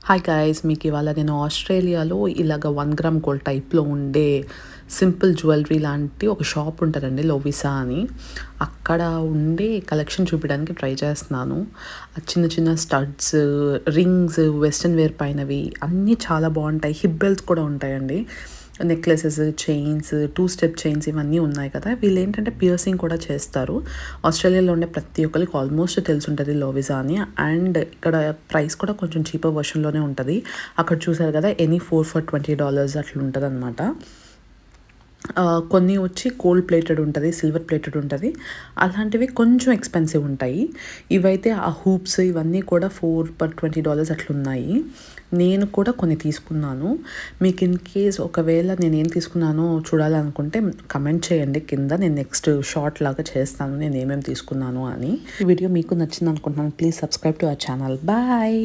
Hi guys, మీకు ఇవాళ నేను ఆస్ట్రేలియాలో ఇలాగ 1 గ్రామ్ గోల్డ్ టైప్లో ఉండే సింపుల్ జ్యువెలరీ లాంటి ఒక షాప్ ఉంటుందండి, లోవిసా అని. అక్కడ ఉండే కలెక్షన్ చూపించడానికి ట్రై చేస్తున్నాను. చిన్న చిన్న స్టడ్స్, రింగ్స్, వెస్ట్రన్ వేర్ పైనవి అన్నీ చాలా బాగుంటాయి. హిప్ బెల్ట్స్ కూడా ఉంటాయండి, నెక్లెసెస్, చైన్స్, 2 స్టెప్ చైన్స్ ఇవన్నీ ఉన్నాయి కదా. వీళ్ళు ఏంటంటే పియర్సింగ్ కూడా చేస్తారు. ఆస్ట్రేలియాలో ఉండే ప్రతి ఒక్కరికి ఆల్మోస్ట్ తెలుసుంటుంది లోవిసా అని. అండ్ ఇక్కడ ప్రైస్ కూడా కొంచెం చీపర్ వర్షన్లోనే ఉంటుంది. అక్కడ చూసారు కదా, ఎనీ 4 for $20 అట్లా ఉంటుంది అనమాట. కొన్ని వచ్చి గోల్డ్ ప్లేటెడ్ ఉంటుంది, సిల్వర్ ప్లేటెడ్ ఉంటుంది. అలాంటివి కొంచెం ఎక్స్పెన్సివ్ ఉంటాయి. ఇవైతే ఆ హూప్స్ ఇవన్నీ కూడా 4 for $20 అట్లున్నాయి. నేను కూడా కొన్ని తీసుకున్నాను. మీకు ఇన్ కేస్ ఒకవేళ నేను ఏం తీసుకున్నానో చూడాలనుకుంటే కమెంట్ చేయండి కింద. నేను నెక్స్ట్ షార్ట్ లాగా చేస్తాను నేను ఏమేమి తీసుకున్నాను అని. ఈ వీడియో మీకు నచ్చింది అనుకుంటున్నాను. Please subscribe to our channel. Bye.